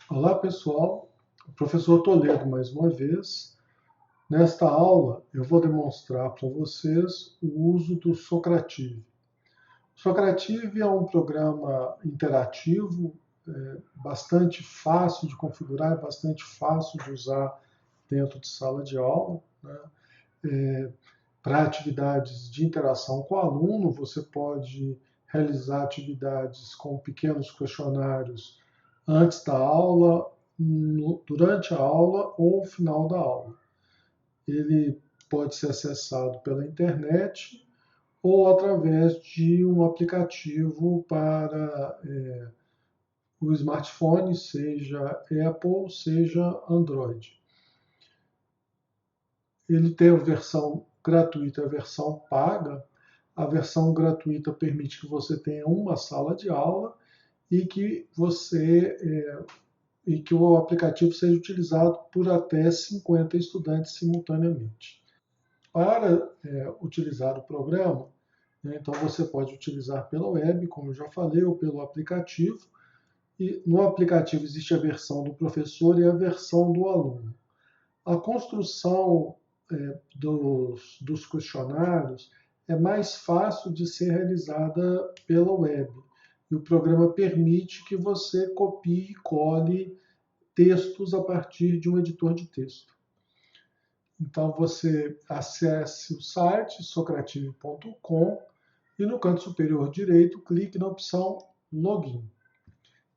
Olá pessoal, o professor Toledo mais uma vez. Nesta aula eu vou demonstrar para vocês o uso do Socrative. O Socrative é um programa interativo, bastante fácil de configurar, bastante fácil de usar dentro de sala de aula, né? Para atividades de interação com o aluno, você pode realizar atividades com pequenos questionários antes da aula, durante a aula ou no final da aula. Ele pode ser acessado pela internet ou através de um aplicativo para o smartphone, seja Apple, seja Android. Ele tem a versão gratuita e a versão paga. A versão gratuita permite que você tenha uma sala de aula e que o aplicativo seja utilizado por até 50 estudantes simultaneamente. Para utilizar o programa, né, então você pode utilizar pela web, como eu já falei, ou pelo aplicativo. E no aplicativo existe a versão do professor e a versão do aluno. A construção dos questionários é mais fácil de ser realizada pela web. E o programa permite que você copie e cole textos a partir de um editor de texto. Então você acesse o site socrative.com e no canto superior direito clique na opção Login.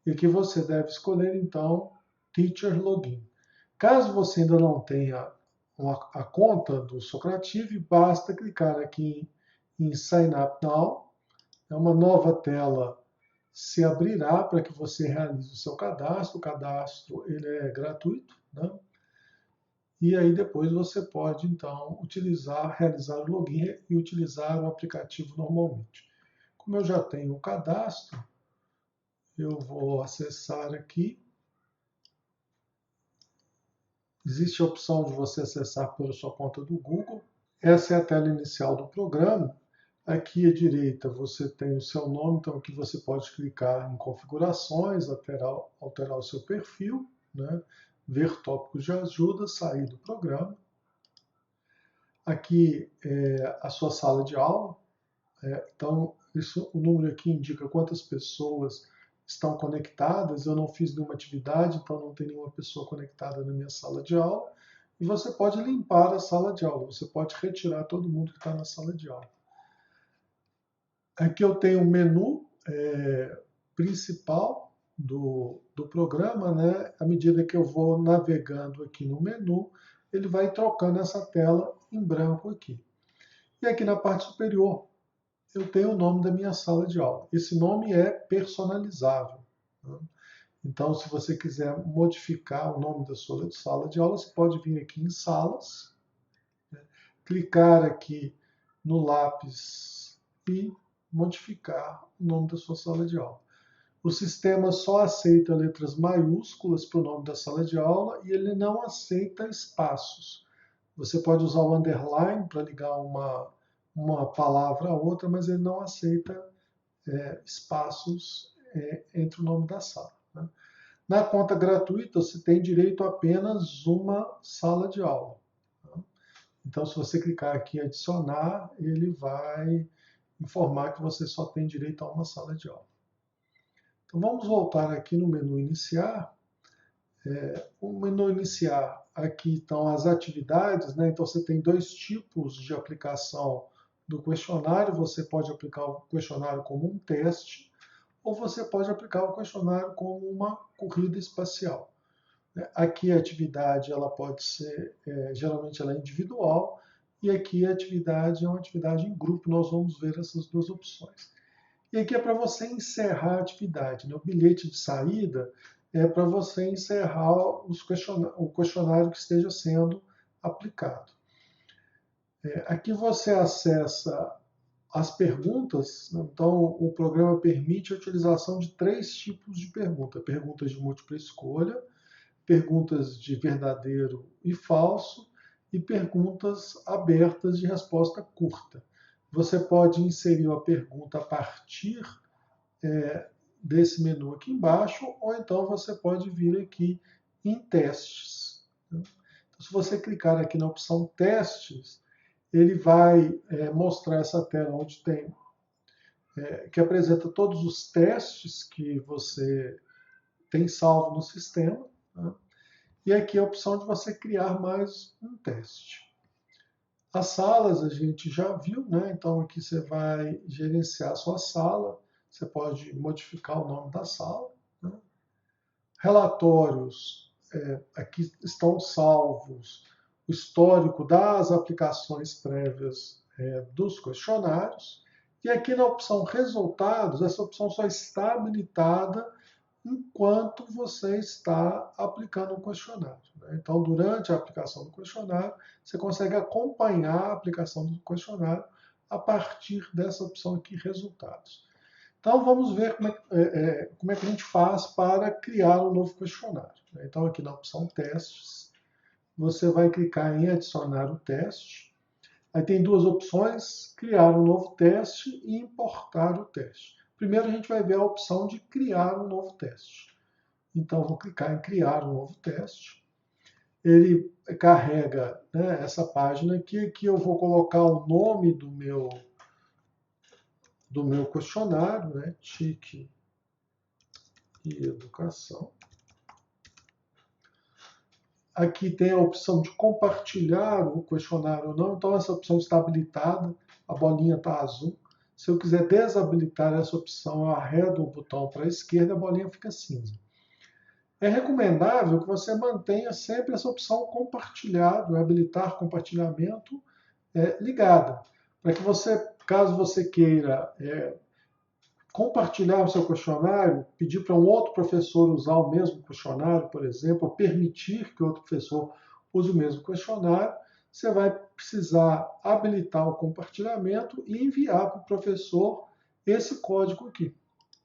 E aqui você deve escolher então Teacher Login. Caso você ainda não tenha a conta do Socrative, basta clicar aqui em Sign Up Now. É uma nova tela se abrirá para que você realize o seu cadastro. O cadastro ele é gratuito, né? E aí depois você pode então realizar o login e utilizar o aplicativo normalmente. Como eu já tenho o cadastro, eu vou acessar aqui. Existe a opção de você acessar pela sua conta do Google. Essa é a tela inicial do programa. Aqui à direita você tem o seu nome, então aqui você pode clicar em configurações, alterar o seu perfil, né? Ver tópicos de ajuda, sair do programa. Aqui é a sua sala de aula. Então, o número aqui indica quantas pessoas estão conectadas. Eu não fiz nenhuma atividade, então não tem nenhuma pessoa conectada na minha sala de aula. E você pode limpar a sala de aula, você pode retirar todo mundo que está na sala de aula. Aqui eu tenho o menu principal do programa, né? À medida que eu vou navegando aqui no menu, ele vai trocando essa tela em branco aqui. E aqui na parte superior, eu tenho o nome da minha sala de aula. Esse nome é personalizável, né? Então, se você quiser modificar o nome da sua sala de aula, você pode vir aqui em Salas, né? Clicar aqui no lápis e modificar o nome da sua sala de aula. O sistema só aceita letras maiúsculas para o nome da sala de aula e ele não aceita espaços. Você pode usar o underline para ligar uma palavra a outra, mas ele não aceita espaços entre o nome da sala, né? Na conta gratuita, você tem direito a apenas uma sala de aula, né? Então, se você clicar aqui em adicionar, ele vai informar que você só tem direito a uma sala de aula. Então, vamos voltar aqui no menu iniciar. O menu iniciar, aqui estão as atividades, né? Então você tem dois tipos de aplicação do questionário. Você pode aplicar o questionário como um teste, ou você pode aplicar o questionário como uma corrida espacial. Aqui a atividade ela pode ser, geralmente ela é individual, e aqui a atividade é uma atividade em grupo. Nós vamos ver essas duas opções. E aqui é para você encerrar a atividade, né? O bilhete de saída é para você encerrar o questionário que esteja sendo aplicado. Aqui você acessa as perguntas. Então, o programa permite a utilização de três tipos de pergunta: perguntas de múltipla escolha, perguntas de verdadeiro e falso e perguntas abertas de resposta curta. Você pode inserir uma pergunta a partir desse menu aqui embaixo, ou então você pode vir aqui em testes. Então, se você clicar aqui na opção testes, ele vai mostrar essa tela onde tem, que apresenta todos os testes que você tem salvo no sistema, né? E aqui a opção de você criar mais um teste. As salas a gente já viu, né? Então aqui você vai gerenciar a sua sala, você pode modificar o nome da sala, né? Relatórios, aqui estão salvos o histórico das aplicações prévias dos questionários. E aqui na opção resultados, essa opção só está habilitada enquanto você está aplicando o questionário, né? Então, durante a aplicação do questionário, você consegue acompanhar a aplicação do questionário a partir dessa opção aqui, resultados. Então, vamos ver como é que a gente faz para criar um novo questionário. Então, aqui na opção testes, você vai clicar em adicionar o teste. Aí tem duas opções, criar um novo teste e importar o teste. Primeiro a gente vai ver a opção de criar um novo teste. Então, vou clicar em criar um novo teste. Ele carrega, né, essa página aqui. Aqui eu vou colocar o nome do meu questionário, né, TIC e educação. Aqui tem a opção de compartilhar o questionário ou não. Então, essa opção está habilitada, a bolinha está azul. Se eu quiser desabilitar essa opção, eu arredo o botão para a esquerda, a bolinha fica cinza. É recomendável que você mantenha sempre essa opção compartilhado, habilitar compartilhamento ligada, para que você, caso você queira compartilhar o seu questionário, pedir para um outro professor usar o mesmo questionário, por exemplo, ou permitir que outro professor use o mesmo questionário, você vai precisar habilitar o compartilhamento e enviar para o professor esse código aqui,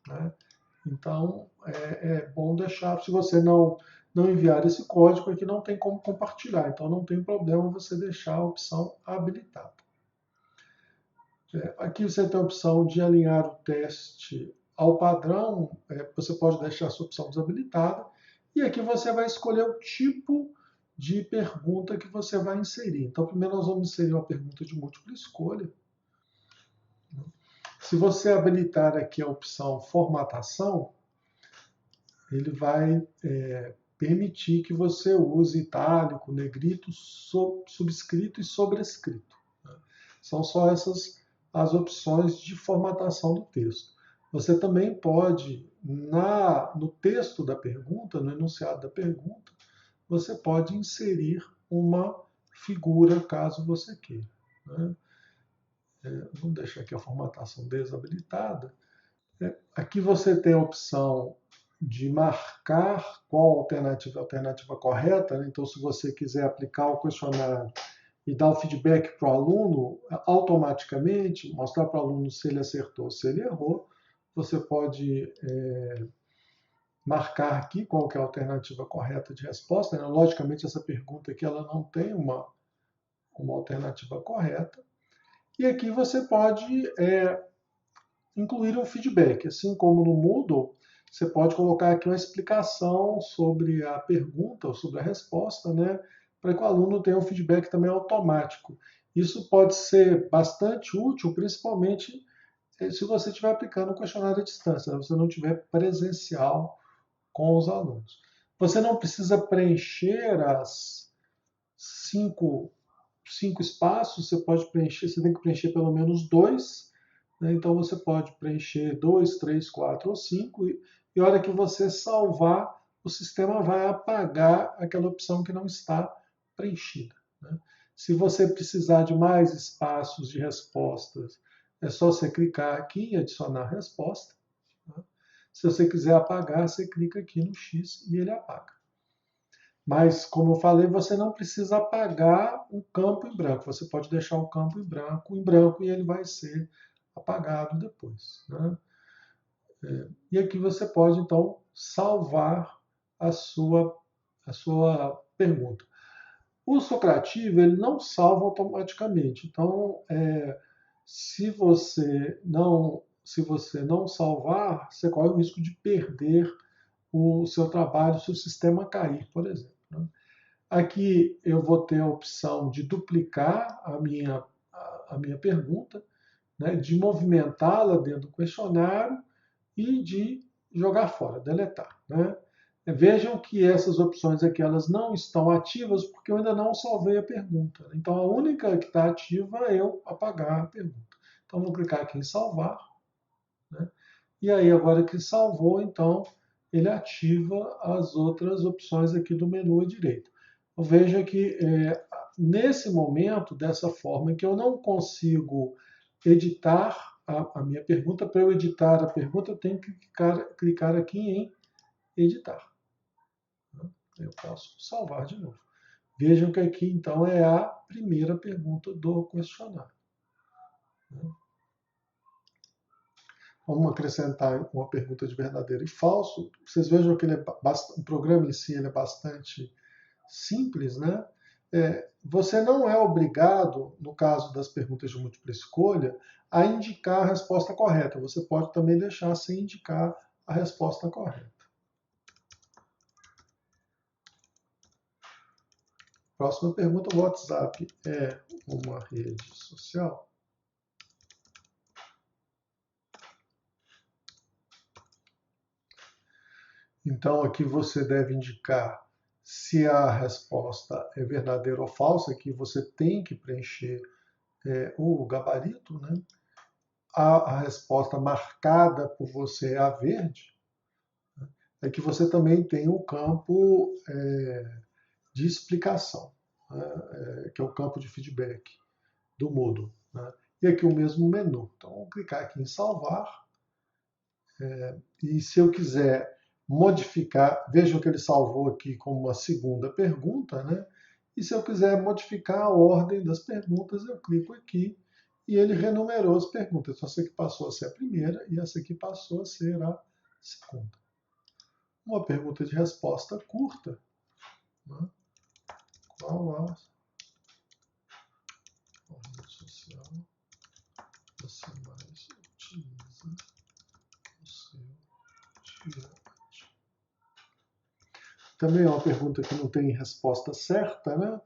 né? Então, é bom deixar, se você não enviar esse código aqui, não tem como compartilhar, então não tem problema você deixar a opção habilitada. Aqui você tem a opção de alinhar o teste ao padrão, você pode deixar essa opção desabilitada, e aqui você vai escolher o tipo de pergunta que você vai inserir. Então, primeiro nós vamos inserir uma pergunta de múltipla escolha. Se você habilitar aqui a opção formatação, ele vai permitir que você use itálico, negrito, subscrito e sobrescrito, né? São só essas as opções de formatação do texto. Você também pode, no texto da pergunta, no enunciado da pergunta, você pode inserir uma figura, caso você queira, né? Vamos deixar aqui a formatação desabilitada. Aqui você tem a opção de marcar qual alternativa é a alternativa correta, né? Então, se você quiser aplicar o questionário e dar o feedback para o aluno automaticamente, mostrar para o aluno se ele acertou, se ele errou, você pode marcar aqui qual que é a alternativa correta de resposta, né? Logicamente, essa pergunta aqui ela não tem uma alternativa correta. E aqui você pode incluir um feedback. Assim como no Moodle, você pode colocar aqui uma explicação sobre a pergunta ou sobre a resposta, né, para que o aluno tenha um feedback também automático. Isso pode ser bastante útil, principalmente se você estiver aplicando o questionário à distância, se você não tiver presencial com os alunos. Você não precisa preencher as cinco espaços, você tem que preencher pelo menos 2, né? Então você pode preencher 2, 3, 4 ou 5, e a hora que você salvar, o sistema vai apagar aquela opção que não está preenchida, né? Se você precisar de mais espaços de respostas, é só você clicar aqui e adicionar resposta, né? Se você quiser apagar, você clica aqui no X e ele apaga. Mas, como eu falei, você não precisa apagar o campo em branco. Você pode deixar o campo em branco e ele vai ser apagado depois, né? E aqui você pode, então, salvar a sua pergunta. O Socrativo, ele não salva automaticamente. Então, se você não se você não salvar, você corre o risco de perder o seu trabalho se o sistema cair, por exemplo. Né? Aqui eu vou ter a opção de duplicar a minha pergunta, né, de movimentá-la dentro do questionário e de jogar fora, deletar. Né? Vejam que essas opções aqui elas não estão ativas porque eu ainda não salvei a pergunta. Então a única que está ativa é eu apagar a pergunta. Então vou clicar aqui em salvar. Né? E aí agora que salvou, então ele ativa as outras opções aqui do menu à direita. Então, veja que nesse momento, dessa forma, que eu não consigo editar a minha pergunta. Para eu editar a pergunta, eu tenho que clicar aqui em editar. Eu posso salvar de novo. Vejam que aqui, então, é a primeira pergunta do questionário. Vamos acrescentar uma pergunta de verdadeiro e falso. Vocês vejam que o programa em si ele é bastante simples, né? Você não é obrigado, no caso das perguntas de múltipla escolha, a indicar a resposta correta. Você pode também deixar sem indicar a resposta correta. Próxima pergunta: o WhatsApp é uma rede social? Então, aqui você deve indicar se a resposta é verdadeira ou falsa. Aqui você tem que preencher o gabarito, né? A resposta marcada por você é a verde. É que você também tem o campo de explicação, né? Que é o campo de feedback do Moodle. Né? E aqui o mesmo menu. Então, vou clicar aqui em salvar. E se eu quiser modificar, vejam que ele salvou aqui como uma segunda pergunta, né? E se eu quiser modificar a ordem das perguntas, eu clico aqui e ele renumerou as perguntas. Então, essa aqui passou a ser a primeira e essa aqui passou a ser a segunda. Uma pergunta de resposta curta. Né? Qual a rede social você mais utiliza no seu dia? Também é uma pergunta que não tem resposta certa, né?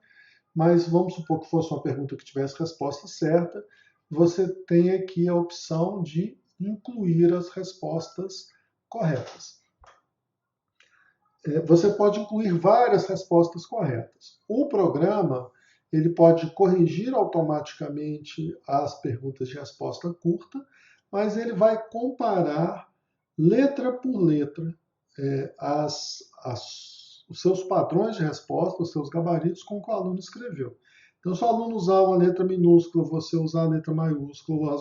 Mas vamos supor que fosse uma pergunta que tivesse resposta certa. Você tem aqui a opção de incluir as respostas corretas. Você pode incluir várias respostas corretas. O programa ele pode corrigir automaticamente as perguntas de resposta curta, mas ele vai comparar letra por letra os seus padrões de resposta, os seus gabaritos com o que o aluno escreveu. Então, se o aluno usar uma letra minúscula, você usar a letra maiúscula,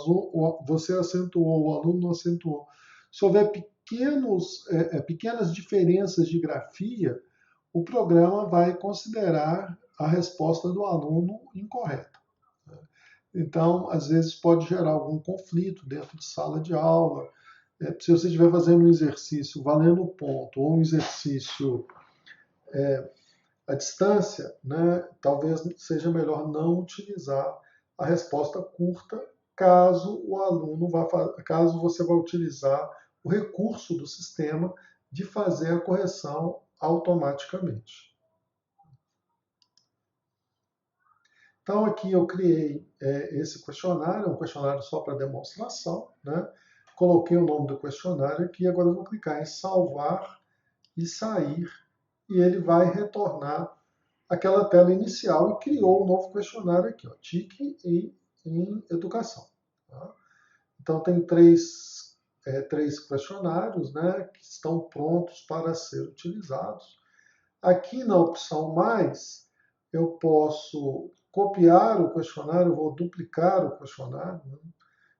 você acentuou, o aluno não acentuou. Se houver pequenas diferenças de grafia, o programa vai considerar a resposta do aluno incorreta. Então, às vezes pode gerar algum conflito dentro de sala de aula. Se você estiver fazendo um exercício valendo ponto ou um exercício à distância, né, talvez seja melhor não utilizar a resposta curta caso você vá utilizar o recurso do sistema de fazer a correção automaticamente. Então aqui eu criei esse questionário, um questionário só para demonstração, né? Coloquei o nome do questionário aqui, agora eu vou clicar em salvar e sair, e ele vai retornar aquela tela inicial e criou um novo questionário aqui, ó, TIC em educação. Tá? Então tem três questionários, né, que estão prontos para ser utilizados. Aqui na opção mais, eu posso copiar o questionário, vou duplicar o questionário. Né?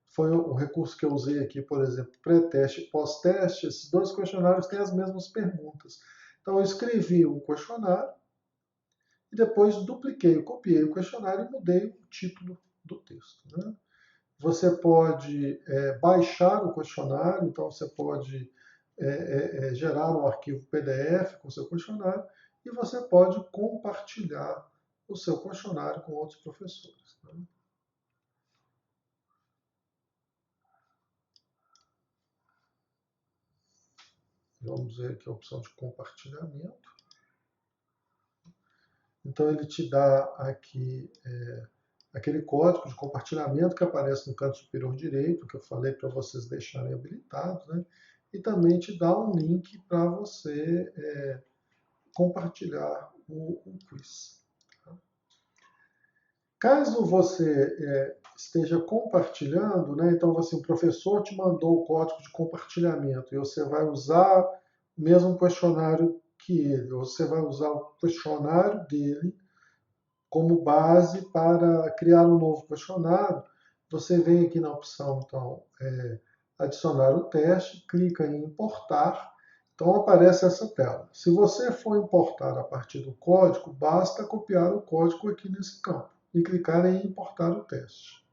Foi o recurso que eu usei aqui, por exemplo, pré-teste e pós-teste. Esses dois questionários têm as mesmas perguntas. Então eu escrevi um questionário e depois dupliquei, copiei o questionário e mudei o título do texto. Né? Você pode baixar o questionário, então você pode gerar um arquivo PDF com o seu questionário e você pode compartilhar o seu questionário com outros professores. Né? Vamos ver aqui a opção de compartilhamento. Então, ele te dá aqui aquele código de compartilhamento que aparece no canto superior direito, que eu falei para vocês deixarem habilitado, né? E também te dá um link para você compartilhar o quiz. Caso você esteja compartilhando, né, então assim, o professor te mandou o código de compartilhamento e você vai usar o mesmo questionário que ele, ou você vai usar o questionário dele como base para criar um novo questionário, você vem aqui na opção, então, adicionar o teste, clica em importar, então aparece essa tela. Se você for importar a partir do código, basta copiar o código aqui nesse campo e clicar em importar o teste.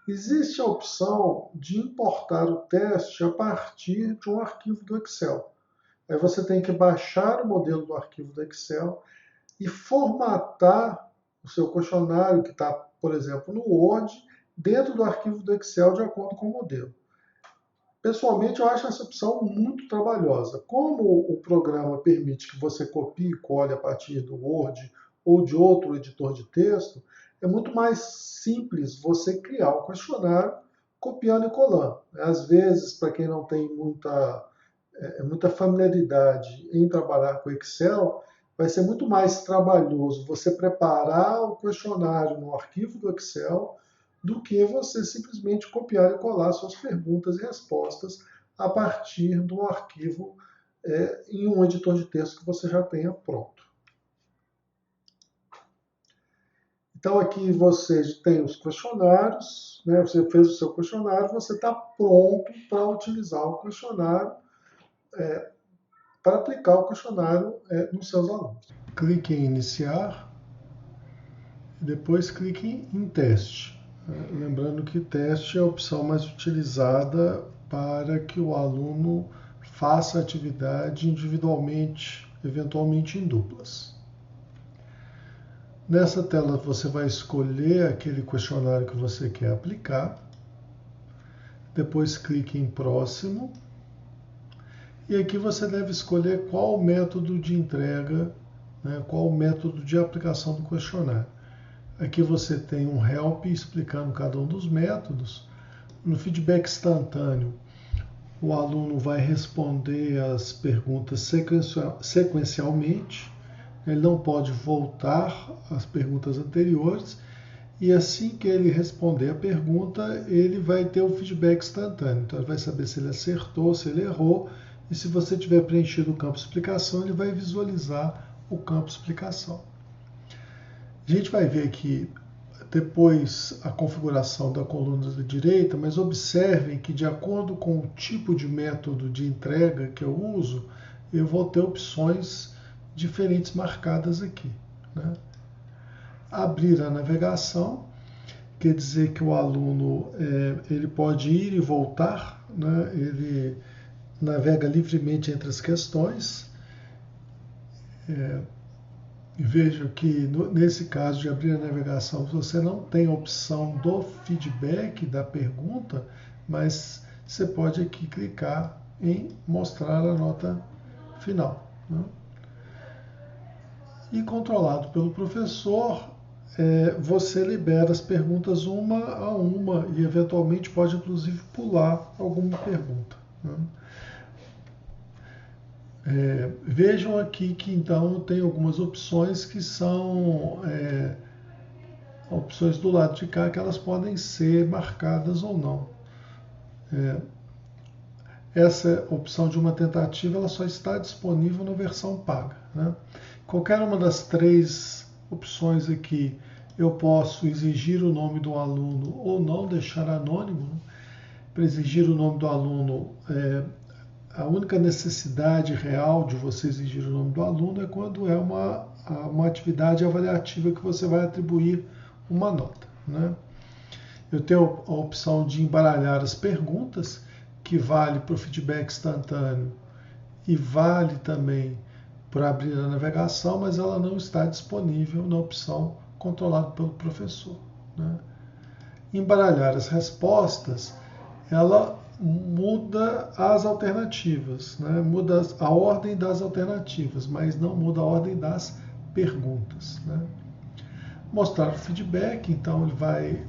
Existe a opção de importar o teste a partir de um arquivo do Excel. Aí você tem que baixar o modelo do arquivo do Excel e formatar o seu questionário, que está, por exemplo, no Word, dentro do arquivo do Excel de acordo com o modelo. Pessoalmente, eu acho essa opção muito trabalhosa. Como o programa permite que você copie e cole a partir do Word ou de outro editor de texto, é muito mais simples você criar o questionário copiando e colando. Às vezes, para quem não tem muita familiaridade em trabalhar com Excel, vai ser muito mais trabalhoso você preparar o questionário no arquivo do Excel do que você simplesmente copiar e colar suas perguntas e respostas a partir do arquivo em um editor de texto que você já tenha pronto. Então aqui você tem os questionários, né? Você fez o seu questionário, você está pronto para utilizar o questionário, para aplicar o questionário nos seus alunos. Clique em iniciar e depois clique em teste. Lembrando que teste é a opção mais utilizada para que o aluno faça a atividade individualmente, eventualmente em duplas. Nessa tela você vai escolher aquele questionário que você quer aplicar, depois clique em próximo, e aqui você deve escolher qual o método de entrega, né, qual o método de aplicação do questionário. Aqui você tem um help explicando cada um dos métodos. No feedback instantâneo, o aluno vai responder as perguntas sequencialmente, ele não pode voltar às perguntas anteriores, e assim que ele responder a pergunta, ele vai ter o feedback instantâneo. Então ele vai saber se ele acertou, se ele errou, e se você tiver preenchido o campo explicação, ele vai visualizar o campo explicação. A gente vai ver aqui depois a configuração da coluna da direita, mas observem que de acordo com o tipo de método de entrega que eu uso, eu vou ter opções diferentes marcadas aqui, né? Abrir a navegação quer dizer que o aluno ele pode ir e voltar, né? Ele navega livremente entre as questões. Vejo que nesse caso de abrir a navegação, você não tem a opção do feedback da pergunta, mas você pode aqui clicar em mostrar a nota final, né? E controlado pelo professor, você libera as perguntas uma a uma e eventualmente pode inclusive pular alguma pergunta, né? Vejam aqui que então tem algumas opções que são opções do lado de cá que elas podem ser marcadas ou não. Essa opção de uma tentativa ela só está disponível na versão paga, né? Qualquer uma das três opções aqui eu posso exigir o nome do aluno ou não, deixar anônimo. Para exigir o nome do aluno, a única necessidade real de você exigir o nome do aluno é quando é uma atividade avaliativa que você vai atribuir uma nota, né? Eu tenho a opção de embaralhar as perguntas, que vale para o feedback instantâneo e vale também para abrir a navegação, mas ela não está disponível na opção controlado pelo professor, né? Embaralhar as respostas, ela muda as alternativas, né? Muda a ordem das alternativas, mas não muda a ordem das perguntas, né? Mostrar o feedback, então ele vai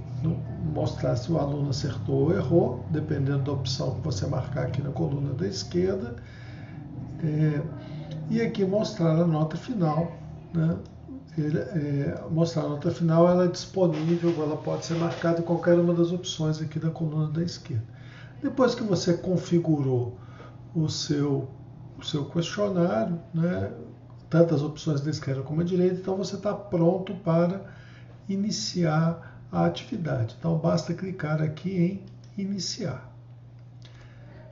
mostrar se o aluno acertou ou errou, dependendo da opção que você marcar aqui na coluna da esquerda. E aqui mostrar a nota final, né? Mostrar a nota final, ela é disponível, ela pode ser marcada em qualquer uma das opções aqui da coluna da esquerda. Depois que você configurou o seu questionário, né, tanto as opções da esquerda como a direita, então você está pronto para iniciar a atividade. Então basta clicar aqui em iniciar.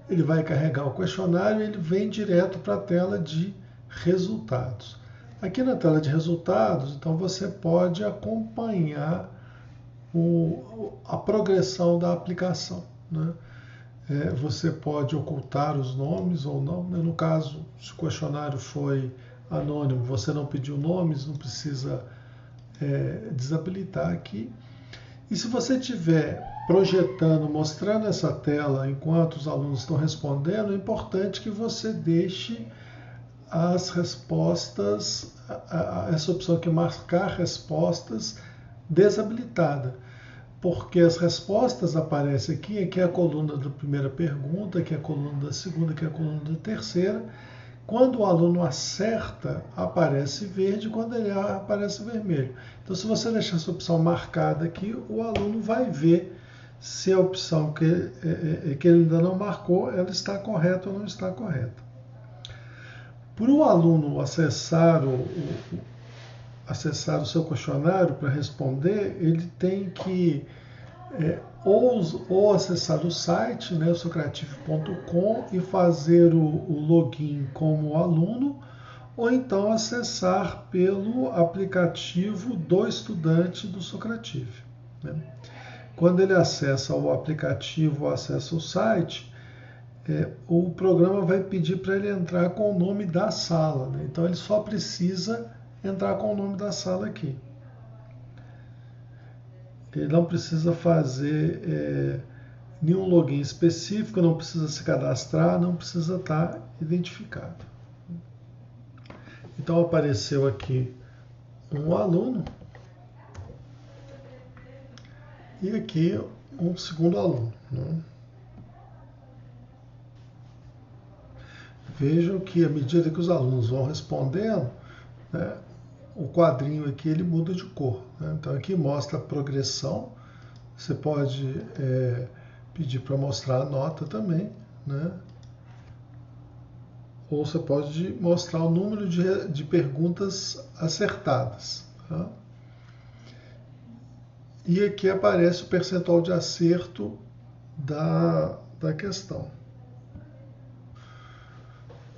Ele vai carregar o questionário e ele vem direto para a tela de resultados. Aqui na tela de resultados, então você pode acompanhar a progressão da aplicação, né? Você pode ocultar os nomes ou não. No caso, se o questionário foi anônimo, você não pediu nomes, não precisa desabilitar aqui. E se você estiver projetando, mostrando essa tela enquanto os alunos estão respondendo, é importante que você deixe as respostas, essa opção aqui, marcar respostas, desabilitada. Porque as respostas aparecem aqui é a coluna da primeira pergunta, aqui é a coluna da segunda, aqui é a coluna da terceira. Quando o aluno acerta, aparece verde, quando ele erra, aparece vermelho. Então, se você deixar essa opção marcada aqui, o aluno vai ver se a opção que ele ainda não marcou, ela está correta ou não está correta. Para o aluno acessar o seu questionário para responder, ele tem que ou acessar o site, né, socrative.com, e fazer o login como aluno, ou então acessar pelo aplicativo do estudante do Socrative, né? Quando ele acessa o aplicativo ou acessa o site, o programa vai pedir para ele entrar com o nome da sala, né? Então ele só precisa entrar com o nome da sala aqui. Ele não precisa fazer nenhum login específico, não precisa se cadastrar, não precisa estar identificado. Então apareceu aqui um aluno e aqui um segundo aluno, né? Vejam que à medida que os alunos vão respondendo, né, o quadrinho aqui ele muda de cor, né? Então aqui mostra a progressão. Você pode pedir para mostrar a nota também, né? Ou você pode mostrar o número de perguntas acertadas, tá? E aqui aparece o percentual de acerto da questão.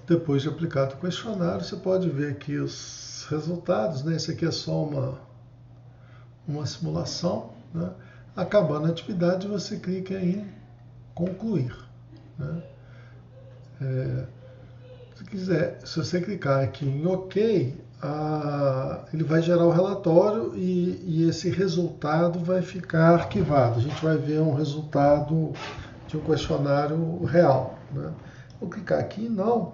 Depois de aplicado o questionário, você pode ver aqui os resultados, né? Esse aqui é só uma simulação, né? Acabando a atividade, você clica em concluir, né? Se você clicar aqui em OK, ele vai gerar o relatório e esse resultado vai ficar arquivado. A gente vai ver um resultado de um questionário real, né? Vou clicar aqui em não.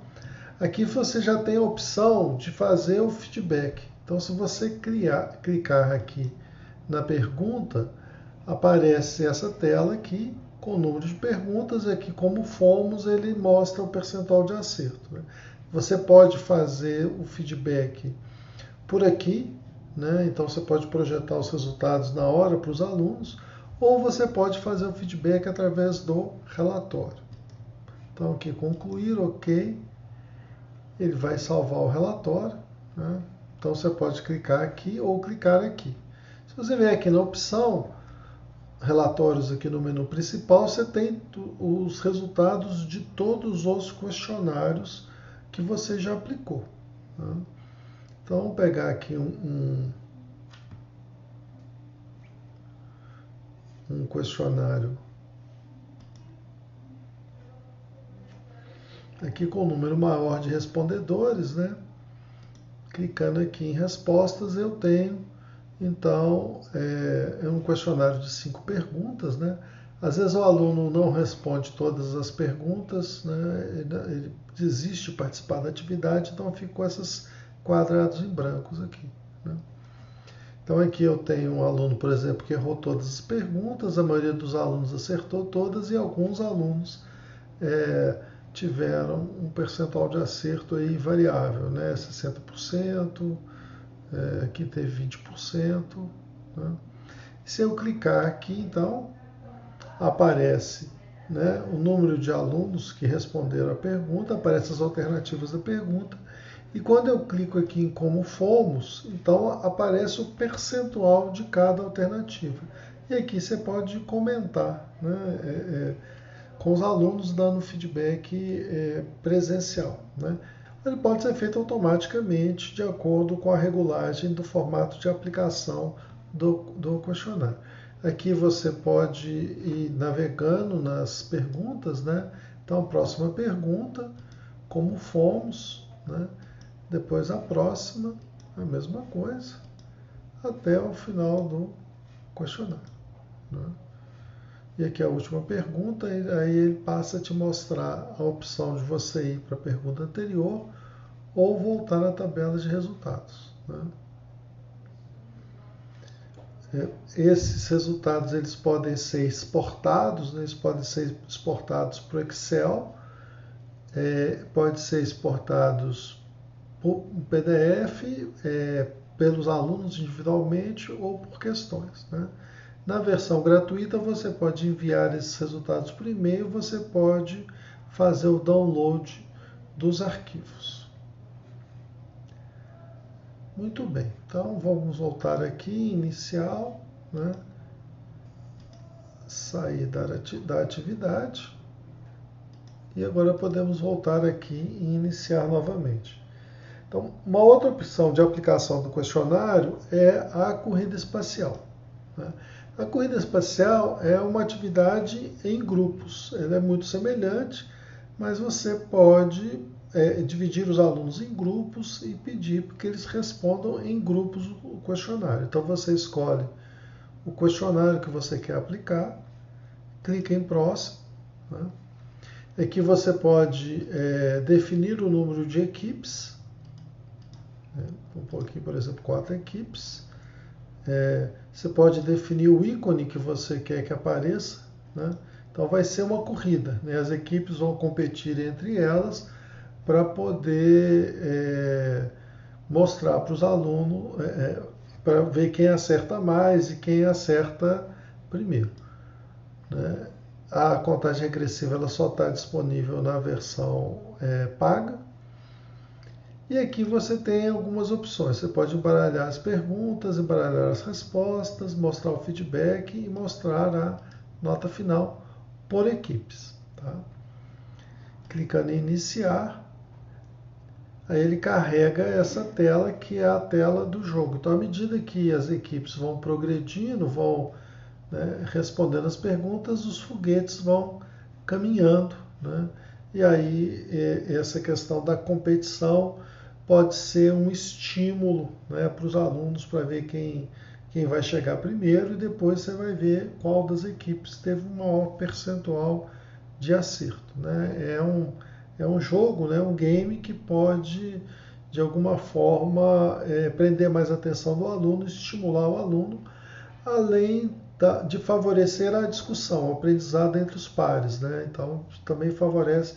Aqui você já tem a opção de fazer o feedback. Então, se você clicar aqui na pergunta, aparece essa tela aqui com o número de perguntas. Aqui, como fomos, ele mostra o percentual de acerto, né? Você pode fazer o feedback por aqui, né? Então você pode projetar os resultados na hora para os alunos, ou você pode fazer o feedback através do relatório. Então aqui concluir, OK, ele vai salvar o relatório, né? Então você pode clicar aqui ou clicar aqui. Se você vier aqui na opção relatórios aqui no menu principal, você tem os resultados de todos os questionários que você já aplicou, né? Então, vamos pegar aqui um questionário aqui com um número maior de respondedores, né? Clicando aqui em respostas, eu tenho, então, é um questionário de 5 perguntas, né? Às vezes o aluno não responde todas as perguntas, né? Ele desiste de participar da atividade, então fica com esses quadrados em brancos aqui, né? Então aqui eu tenho um aluno, por exemplo, que errou todas as perguntas, a maioria dos alunos acertou todas e alguns alunos tiveram um percentual de acerto aí variável, né? 60%, aqui teve 20%, né? Se eu clicar aqui, então, aparece, né, o número de alunos que responderam a pergunta, aparecem as alternativas da pergunta, e quando eu clico aqui em como fomos, então aparece o percentual de cada alternativa. E aqui você pode comentar, né, com os alunos dando feedback presencial, né? Ele pode ser feito automaticamente de acordo com a regulagem do formato de aplicação do questionário. Aqui você pode ir navegando nas perguntas, né? Então, próxima pergunta, como fomos, né? Depois a próxima, a mesma coisa, até o final do questionário, né? E aqui a última pergunta, aí ele passa a te mostrar a opção de você ir para a pergunta anterior ou voltar na tabela de resultados, né? Esses resultados eles podem ser exportados, né? Eles podem ser exportados para o Excel, pode ser exportados por PDF, pelos alunos individualmente ou por questões, né? Na versão gratuita você pode enviar esses resultados por e-mail, você pode fazer o download dos arquivos. Muito bem, então vamos voltar aqui, inicial, né? Sair da atividade e agora podemos voltar aqui e iniciar novamente. Então, uma outra opção de aplicação do questionário é a corrida espacial, né? A corrida espacial é uma atividade em grupos, ela é muito semelhante, mas você pode dividir os alunos em grupos e pedir que eles respondam em grupos o questionário. Então você escolhe o questionário que você quer aplicar, clica em próximo, né? Aqui você pode definir o número de equipes, né? Vou pôr aqui, por exemplo, 4 equipes. Você pode definir o ícone que você quer que apareça, né? Então vai ser uma corrida, né? As equipes vão competir entre elas para poder mostrar para os alunos, para ver quem acerta mais e quem acerta primeiro, né? A contagem regressiva ela só está disponível na versão paga. E aqui você tem algumas opções. Você pode embaralhar as perguntas, embaralhar as respostas, mostrar o feedback e mostrar a nota final por equipes, tá? Clicando em iniciar, aí ele carrega essa tela que é a tela do jogo. Então, à medida que as equipes vão progredindo, vão, né, respondendo as perguntas, os foguetes vão caminhando, né? E aí essa questão da competição pode ser um estímulo, né, para os alunos para ver quem vai chegar primeiro e depois você vai ver qual das equipes teve um maior percentual de acerto, né? É um jogo, né, um game que pode, de alguma forma, prender mais a atenção do aluno, estimular o aluno, além de favorecer a discussão, o aprendizado entre os pares, né? Então, também favorece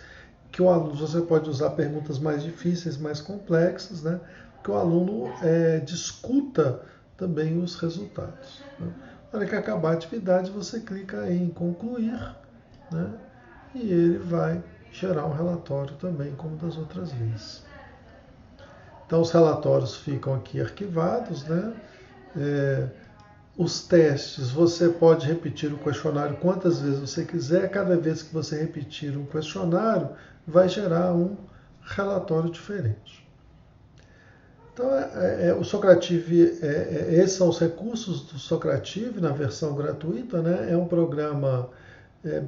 que o aluno, você pode usar perguntas mais difíceis, mais complexas, né? Que o aluno discuta também os resultados, né? Na hora que acabar a atividade, você clica em concluir, né? E ele vai gerar um relatório também, como das outras vezes. Então, os relatórios ficam aqui arquivados, né? Os testes, você pode repetir o questionário quantas vezes você quiser. Cada vez que você repetir um questionário, vai gerar um relatório diferente. Então, o Socrative, esses são os recursos do Socrative na versão gratuita, né? É um programa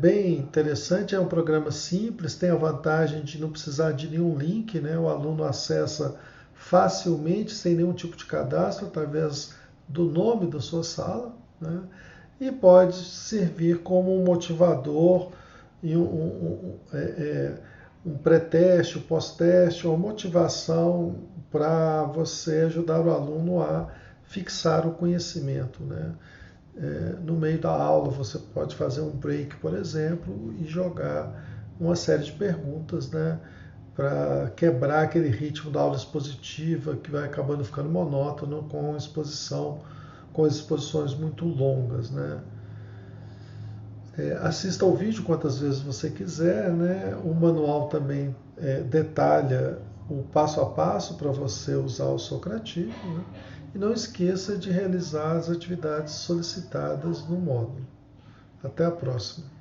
bem interessante, é um programa simples, tem a vantagem de não precisar de nenhum link, né? O aluno acessa facilmente, sem nenhum tipo de cadastro, através do nome da sua sala, né? e pode servir como um motivador e um pré-teste, um pós-teste, uma motivação para você ajudar o aluno a fixar o conhecimento, né? No meio da aula você pode fazer um break, por exemplo, e jogar uma série de perguntas, né, para quebrar aquele ritmo da aula expositiva que vai acabando ficando monótono com exposições muito longas, né? Assista ao vídeo quantas vezes você quiser, né? O manual também detalha o passo a passo para você usar o Socrativo, né? E não esqueça de realizar as atividades solicitadas no módulo. Até a próxima.